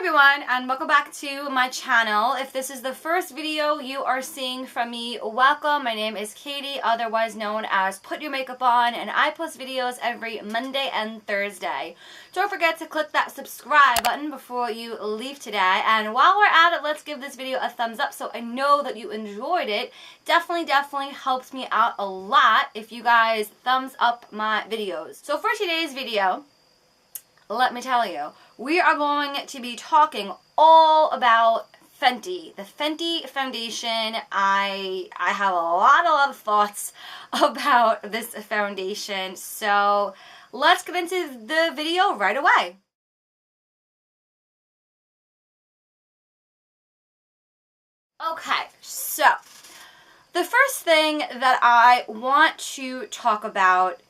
everyone, and welcome back to my channel. If this is the first video you are seeing from me, welcome. My name is Katie, otherwise known as Put Your Makeup On, and I post videos every Monday and Thursday. Don't forget to click that subscribe button before you leave today, and while we're at it, let's give this video a thumbs up so I know that you enjoyed it. Definitely helps me out a lot if you guys thumbs up my videos. So for today's video, let me tell you, we are going to be talking all about Fenty. The Fenty foundation. I have a lot of thoughts about this foundation. So let's get into the video right away. Okay, so the first thing that I want to talk about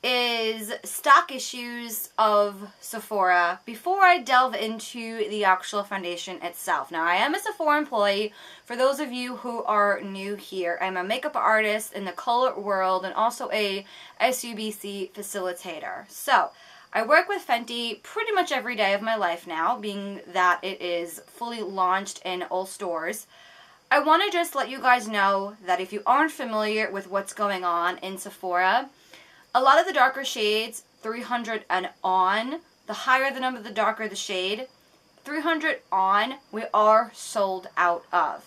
is stock issues of Sephora before I delve into the actual foundation itself. Now, I am a Sephora employee. For those of you who are new here, I'm a makeup artist in the color world and also a SUBC facilitator. So, I work with Fenty pretty much every day of my life now, being that it is fully launched in all stores. I want to just let you guys know that if you aren't familiar with what's going on in Sephora, a lot of the darker shades, 300 and on, the higher the number, the darker the shade, 300 on, we are sold out of.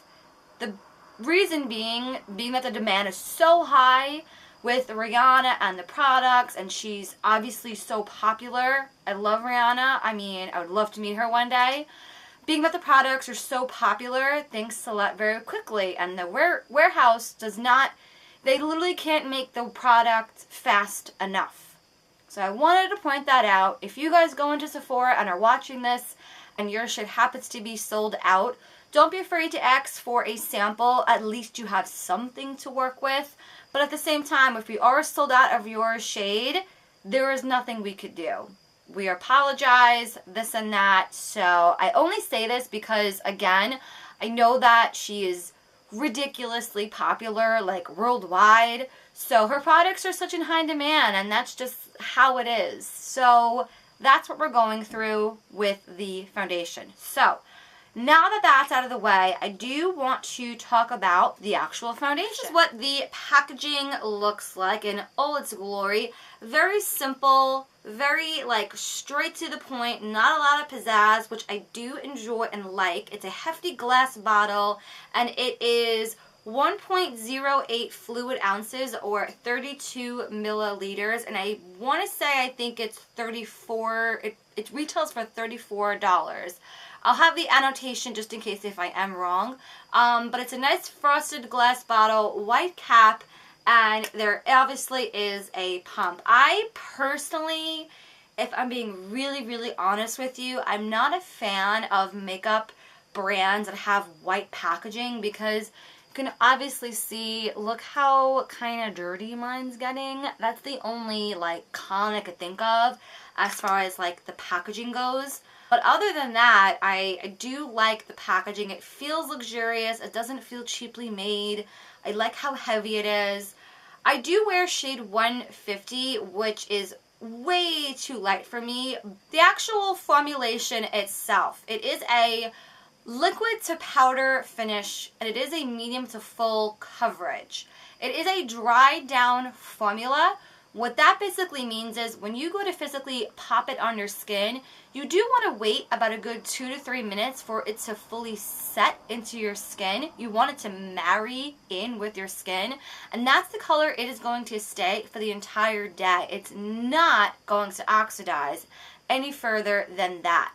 The reason being that the demand is so high with Rihanna and the products, and she's obviously so popular. I love Rihanna. I mean, I would love to meet her one day. Being that the products are so popular, things sell out very quickly, and the warehouse does not. They literally can't make the product fast enough. So I wanted to point that out. If you guys go into Sephora and are watching this and your shit happens to be sold out, don't be afraid to ask for a sample. At least you have something to work with. But at the same time, if you are sold out of your shade, there is nothing we could do. We apologize, this and that. So I only say this because, again, I know that she is ridiculously popular, like worldwide, so her products are such in high demand, and that's just how it is. So that's what we're going through with the foundation. So now that that's out of the way, I do want to talk about the actual foundation. This is what the packaging looks like in all its glory. Very simple, very like straight to the point, not a lot of pizzazz, which I do enjoy and like. It's a hefty glass bottle, and it is 1.08 fluid ounces or 32 milliliters, and I want to say I think it's 34, it retails for $34. I'll have the annotation just in case if I am wrong, but it's a nice frosted glass bottle, white cap, and there obviously is a pump. I personally, if I'm being really honest with you, I'm not a fan of makeup brands that have white packaging because you can obviously see, look how kind of dirty mine's getting. That's the only like con I could think of as far as like the packaging goes. But other than that, I do like the packaging. It feels luxurious. It doesn't feel cheaply made. I like how heavy it is. I do wear shade 150, which is way too light for me. The actual formulation itself, it is a liquid to powder finish, and it is a medium to full coverage. It is a dry down formula. What that basically means is when you go to physically pop it on your skin, you do want to wait about a good 2 to 3 minutes for it to fully set into your skin. You want it to marry in with your skin, and that's the color it is going to stay for the entire day. It's not going to oxidize any further than that.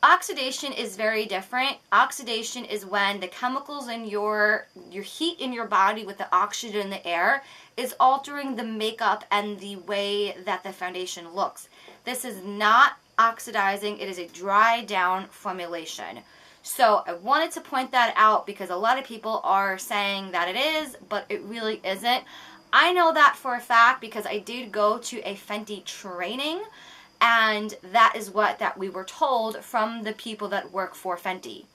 Oxidation is very different. Oxidation is when the chemicals in your heat in your body with the oxygen in the air is altering the makeup and the way that the foundation looks. This is not oxidizing. It is a dry down formulation. So I wanted to point that out because a lot of people are saying that it is, but it really isn't. I know that for a fact because I did go to a Fenty training, and that is what we were told from the people that work for Fenty.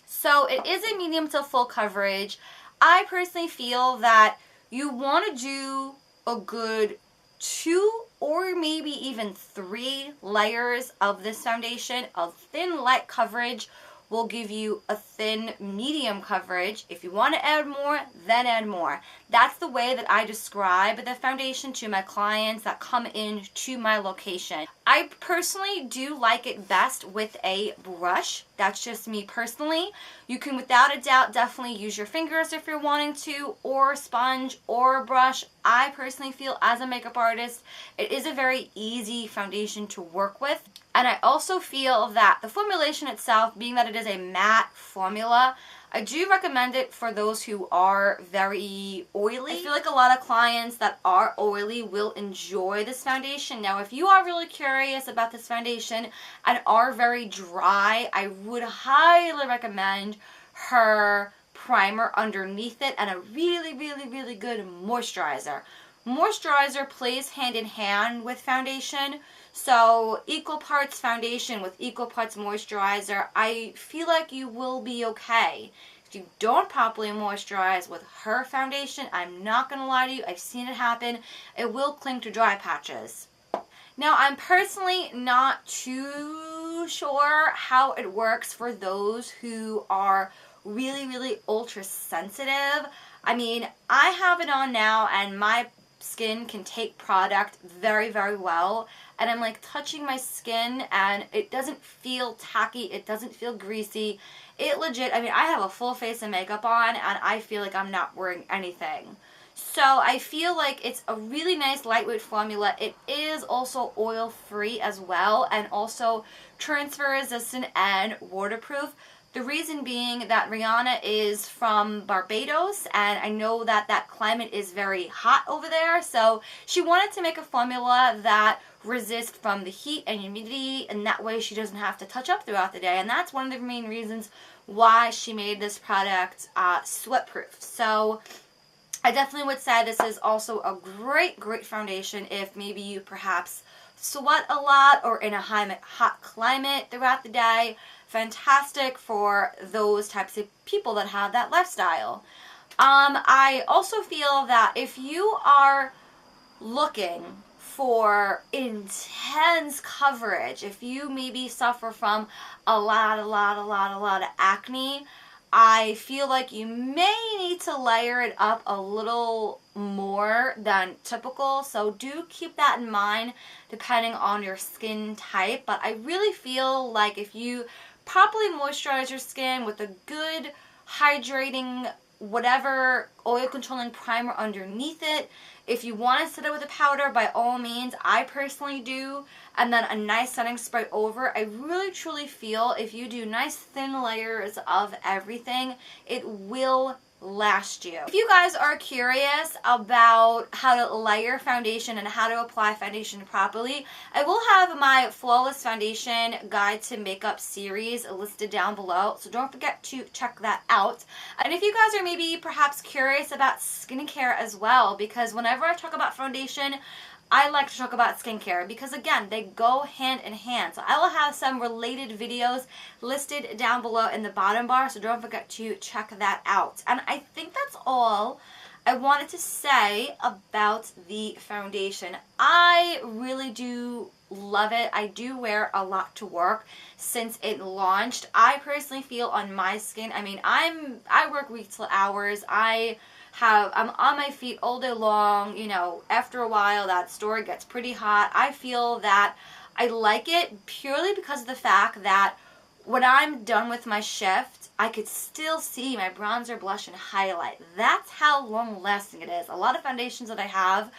So it is a medium to full coverage. I personally feel that you want to do a good 2 or maybe even 3 layers of this foundation. A thin light coverage will give you a thin medium coverage. If you want to add more, then add more. That's the way that I describe the foundation to my clients that come in to my location. I personally do like it best with a brush. That's just me personally. You can without a doubt definitely use your fingers if you're wanting to, or a sponge or a brush. I personally feel as a makeup artist, it is a very easy foundation to work with. And I also feel that the formulation itself, being that it is a matte formula, I do recommend it for those who are very oily. I feel like a lot of clients that are oily will enjoy this foundation. Now, if you are really curious about this foundation and are very dry, I would highly recommend her primer underneath it and a really, really, really good moisturizer. Moisturizer plays hand in hand with foundation. So equal parts foundation with equal parts moisturizer, I feel like you will be okay. If you don't properly moisturize with her foundation, I'm not going to lie to you, I've seen it happen. It will cling to dry patches. Now, I'm personally not too sure how it works for those who are really, really ultra sensitive. I mean, I have it on now and my skin can take product very, very well, and I'm like touching my skin and it doesn't feel tacky, it doesn't feel greasy. It legit, I mean, I have a full face of makeup on and I feel like I'm not wearing anything. So I feel like it's a really nice lightweight formula. It is also oil free as well, and also transfer resistant and waterproof. The reason being that Rihanna is from Barbados, and I know that that climate is very hot over there, so she wanted to make a formula that resists from the heat and humidity, and that way she doesn't have to touch up throughout the day, and that's one of the main reasons why she made this product sweat-proof. So I definitely would say this is also a great, great foundation if maybe you perhaps sweat a lot or in a hot climate throughout the day. Fantastic for those types of people that have that lifestyle. I also feel that if you are looking for intense coverage, if you maybe suffer from a lot of acne, I feel like you may need to layer it up a little more than typical, so do keep that in mind depending on your skin type. But I really feel like if you properly moisturize your skin with a good hydrating whatever oil controlling primer underneath it, if you want to set it with a powder, by all means, I personally do, and then a nice setting spray over. I really truly feel if you do nice thin layers of everything, it will last you. If you guys are curious about how to layer foundation and how to apply foundation properly, I will have my Flawless Foundation Guide to Makeup series listed down below, so don't forget to check that out. And if you guys are maybe perhaps curious about skincare as well, because whenever I talk about foundation, I like to talk about skincare because, again, they go hand in hand. So I will have some related videos listed down below in the bottom bar, so don't forget to check that out. And I think that's all I wanted to say about the foundation. I really do love it. I do wear a lot to work since it launched. I personally feel on my skin, I mean, I work retail hours. I'm on my feet all day long. You know, after a while that store gets pretty hot. I feel that I like it purely because of the fact that when I'm done with my shift, I could still see my bronzer, blush, and highlight. That's how long lasting it is. A lot of foundations that I have,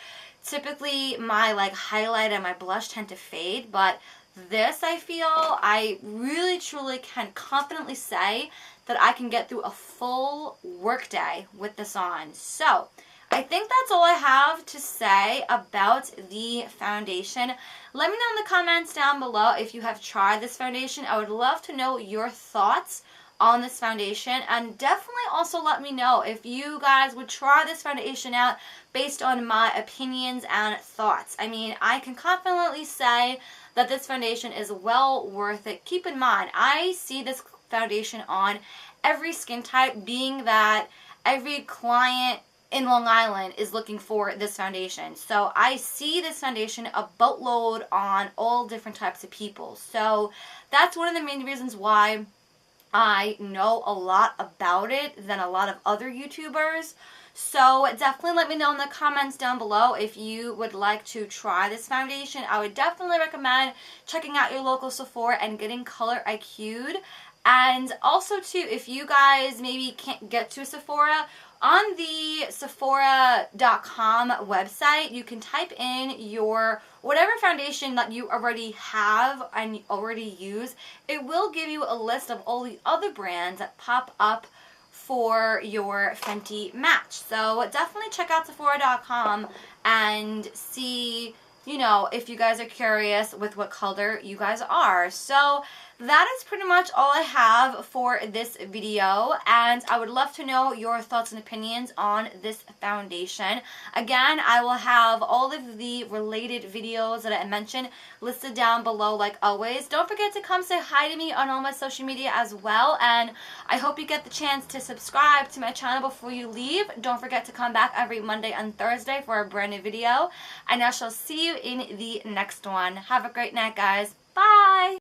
typically my highlight and my blush tend to fade, but this, I feel, I really truly can confidently say that I can get through a full workday with this on. So I think that's all I have to say about the foundation. Let me know in the comments down below if you have tried this foundation. I would love to know your thoughts on this foundation, and definitely also let me know if you guys would try this foundation out based on my opinions and thoughts. I mean, I can confidently say that this foundation is well worth it. Keep in mind, I see this foundation on every skin type, being that every client in Long Island is looking for this foundation. So I see this foundation a boatload on all different types of people. So that's one of the main reasons why I know a lot about it than a lot of other YouTubers. So definitely let me know in the comments down below if you would like to try this foundation. I would definitely recommend checking out your local Sephora and getting color IQ'd. And also too, if you guys maybe can't get to Sephora, on the Sephora.com website, you can type in your whatever foundation that you already have and already use. It will give you a list of all the other brands that pop up for your Fenty match. So definitely check out Sephora.com and see, you know, if you guys are curious with what color you guys are. So that is pretty much all I have for this video, and I would love to know your thoughts and opinions on this foundation. Again, I will have all of the related videos that I mentioned listed down below like always. Don't forget to come say hi to me on all my social media as well, and I hope you get the chance to subscribe to my channel before you leave. Don't forget to come back every Monday and Thursday for a brand new video, and I shall see you in the next one. Have a great night, guys. Bye!